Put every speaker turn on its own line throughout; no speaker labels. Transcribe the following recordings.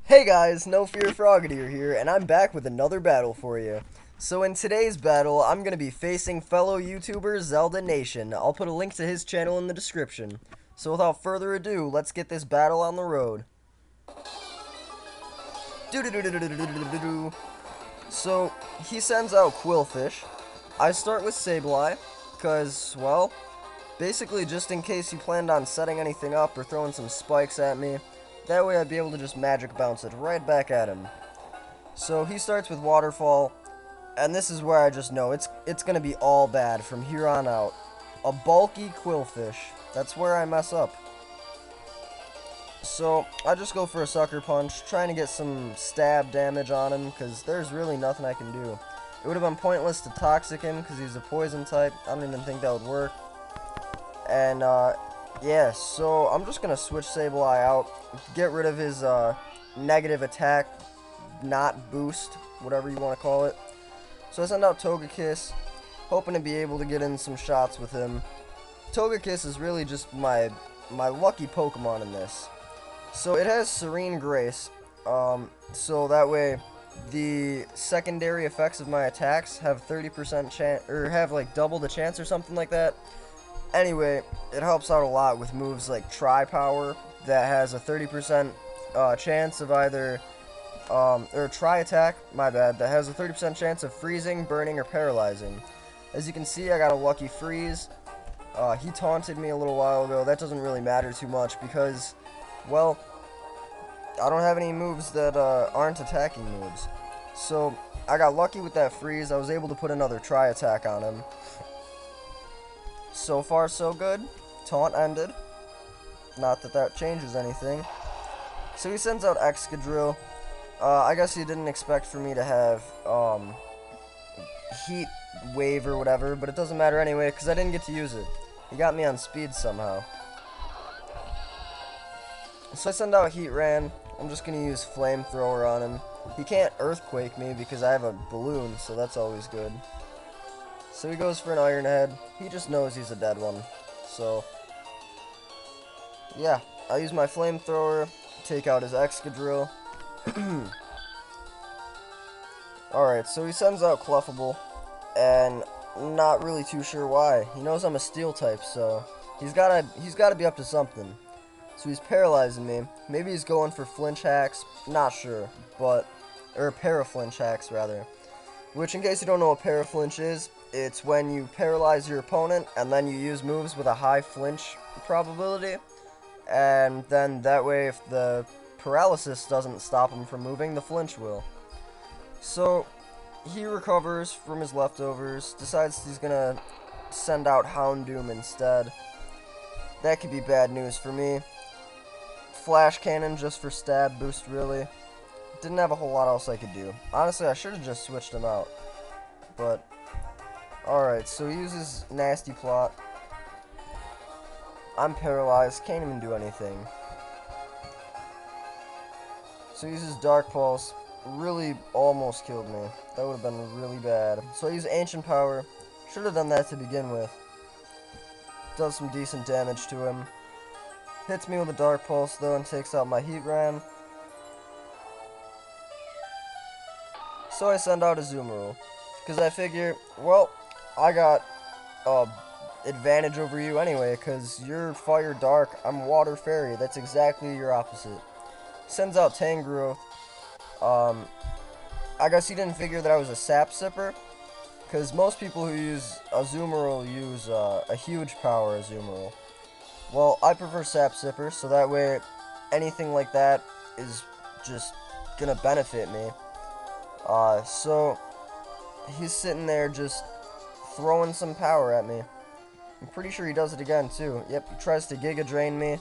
Hey guys, NoFearFrogadier here, and I'm back with another battle for you. So in today's battle, I'm going to be facing fellow YouTuber Zelda Nation. I'll put a link to his channel in the description. So without further ado, let's get this battle on the road. So, he sends out Quillfish. I start with Sableye, because, well, basically just in case he planned on setting anything up or throwing some spikes at me. That way I'd be able to just magic bounce it right back at him. So he starts with Waterfall, and this is where I just know it's going to be all bad from here on out. A bulky Quillfish. That's where I mess up. So I just go for a Sucker Punch, trying to get some stab damage on him, because there's really nothing I can do. It would have been pointless to Toxic him, because he's a Poison type. I don't even think that would work. And, yeah, so I'm just going to switch Sableye out, get rid of his negative attack, not boost, whatever you want to call it. So I send out Togekiss, hoping to be able to get in some shots with him. Togekiss is really just my lucky Pokemon in this. So it has Serene Grace, so that way the secondary effects of my attacks have 30% chance, or have like double the chance or something like that. Anyway, it helps out a lot with moves like Tri-Power that has a 30% chance of either, or Tri-Attack, my bad, that has a 30% chance of freezing, burning, or paralyzing. As you can see, I got a lucky freeze. He taunted me a little while ago. That doesn't really matter too much because, well, I don't have any moves that aren't attacking moves. So, I got lucky with that freeze. I was able to put another Tri-Attack on him. So far, so good. Taunt ended. Not that that changes anything. So he sends out Excadrill. I guess he didn't expect for me to have Heat Wave or whatever, but it doesn't matter anyway because I didn't get to use it. He got me on speed somehow. So I send out Heatran. I'm just going to use Flamethrower on him. He can't Earthquake me because I have a balloon, so that's always good. So he goes for an Iron Head. He just knows he's a dead one. So, yeah. I use my Flamethrower, take out his Excadrill. Alright, so he sends out Clefable, and not really too sure why. He knows I'm a Steel type, so he's gotta be up to something. So he's paralyzing me. Maybe he's going for Flinch Hacks, not sure, but, or Paraflinch Hacks rather. Which, in case you don't know what Paraflinch is, it's when you paralyze your opponent and then you use moves with a high flinch probability. And then that way, if the paralysis doesn't stop him from moving, the flinch will. So, he recovers from his leftovers, decides he's gonna send out Houndoom instead. That could be bad news for me. Flash Cannon just for stab boost, really. Didn't have a whole lot else I could do. Honestly, I should have just switched him out. But, alright, so he uses Nasty Plot. I'm paralyzed, can't even do anything. So he uses Dark Pulse. Really almost killed me. That would have been really bad. So I use Ancient Power. Should have done that to begin with. Does some decent damage to him. Hits me with a Dark Pulse, though, and takes out my Heatran. So I send out a Azumarill, because I figure, well, I got advantage over you anyway, because you're Fire Dark, I'm Water Fairy. That's exactly your opposite. Sends out Tangrowth. I guess he didn't figure that I was a Sap Sipper, because most people who use Azumarill use a huge power Azumarill. Well, I prefer Sap Sipper, so that way anything like that is just gonna benefit me. So he's sitting there just throwing some power at me. I'm pretty sure he does it again, too. Yep, he tries to Giga Drain me.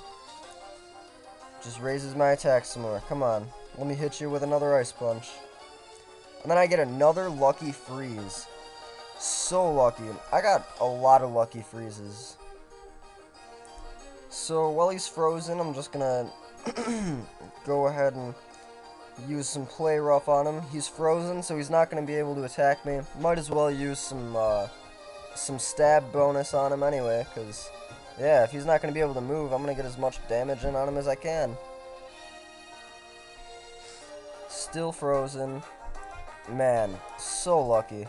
Just raises my attack some more. Come on. Let me hit you with another Ice Punch. And then I get another lucky freeze. So lucky. I got a lot of lucky freezes. So while he's frozen, I'm just gonna go ahead and use some Play Rough on him. He's frozen, so he's not going to be able to attack me. Might as well use some stab bonus on him anyway, because, yeah, if he's not going to be able to move, I'm going to get as much damage in on him as I can. still frozen. Man, so lucky.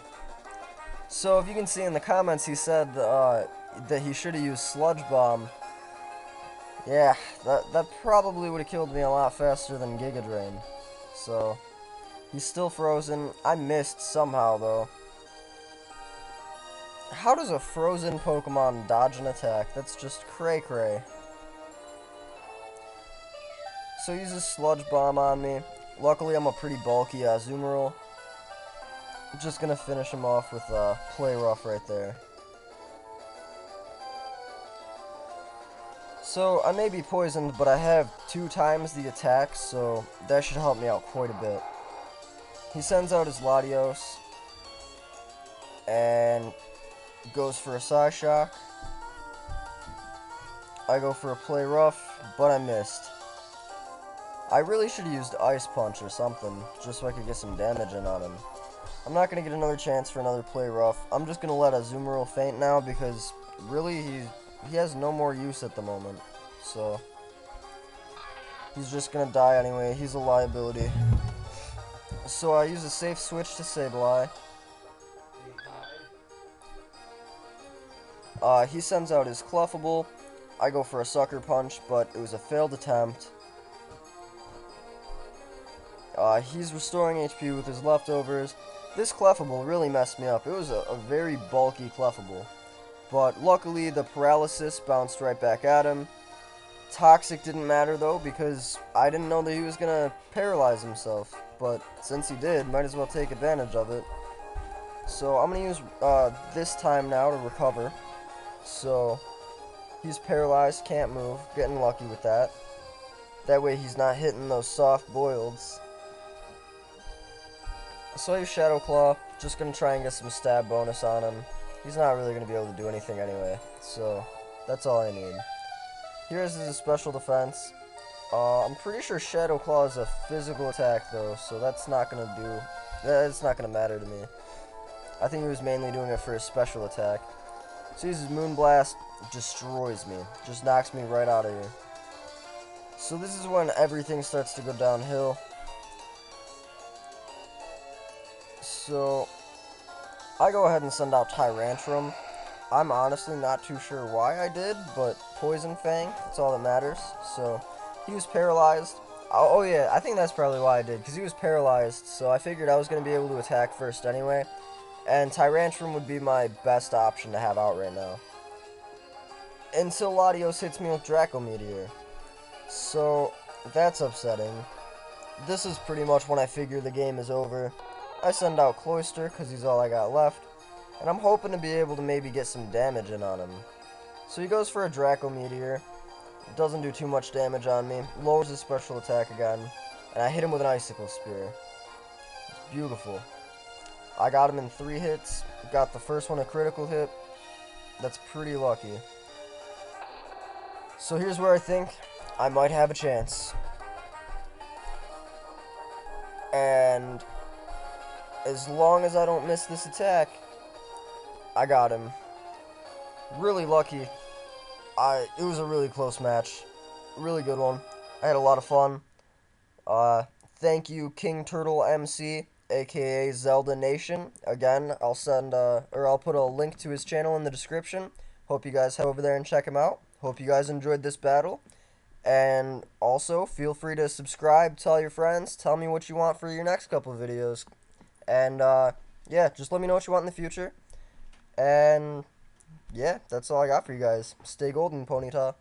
So if you can see in the comments, he said that he should have used Sludge Bomb. Yeah, that probably would have killed me a lot faster than Giga Drain. So he's still frozen. I missed somehow though. How does a frozen Pokemon dodge an attack? That's just cray-cray. So he uses Sludge Bomb on me. Luckily, I'm a pretty bulky Azumarill. I'm just gonna finish him off with Play Rough right there. So I may be poisoned, but I have 2 times the attack, so that should help me out quite a bit. He sends out his Latios and goes for a Psyshock. I go for a Play Rough, but I missed. I really should have used Ice Punch or something, just so I could get some damage in on him. I'm not going to get another chance for another Play Rough. I'm just going to let Azumarill faint now, because really he has no more use at the moment. So he's just going to die anyway. He's a liability. So I use a safe switch to Sableye. He sends out his Clefable. I go for a Sucker Punch, but it was a failed attempt. He's restoring HP with his leftovers. This Clefable really messed me up. It was a very bulky Clefable. But luckily, the Paralysis bounced right back at him. Toxic didn't matter, though, because I didn't know that he was going to paralyze himself. But since he did, might as well take advantage of it. So I'm going to use this time now to recover. So he's paralyzed, can't move. Getting lucky with that. That way he's not hitting those soft boileds. So I use Shadow Claw, just going to try and get some stab bonus on him. He's not really going to be able to do anything anyway, so that's all I need. Here's his special defense. I'm pretty sure Shadow Claw is a physical attack though, so that's not going to matter to me. I think he was mainly doing it for his special attack. So he uses Moonblast, destroys me, just knocks me right out of here. So this is when everything starts to go downhill. So I go ahead and send out Tyrantrum. I'm honestly not too sure why I did, but Poison Fang, that's all that matters. So he was paralyzed. Oh yeah, I think that's probably why I did, because he was paralyzed, so I figured I was going to be able to attack first anyway. And Tyrantrum would be my best option to have out right now. Until Latios hits me with Draco Meteor. So that's upsetting. This is pretty much when I figure the game is over. I send out Cloyster, because he's all I got left. And I'm hoping to be able to maybe get some damage in on him. So he goes for a Draco Meteor. It doesn't do too much damage on me. Lowers his special attack again. And I hit him with an Icicle Spear. It's beautiful. I got him in 3 hits. Got the first one a critical hit. That's pretty lucky. So here's where I think I might have a chance. And as long as I don't miss this attack, I got him. Really lucky. It was a really close match. Really good one. I had a lot of fun. Thank you, King Turtle MC, aka Zelda Nation. Again, I'll put a link to his channel in the description. Hope you guys head over there and check him out. Hope you guys enjoyed this battle. And also, feel free to subscribe, tell your friends, tell me what you want for your next couple of videos. And, yeah, just let me know what you want in the future. And, yeah, that's all I got for you guys. Stay golden, Ponyta.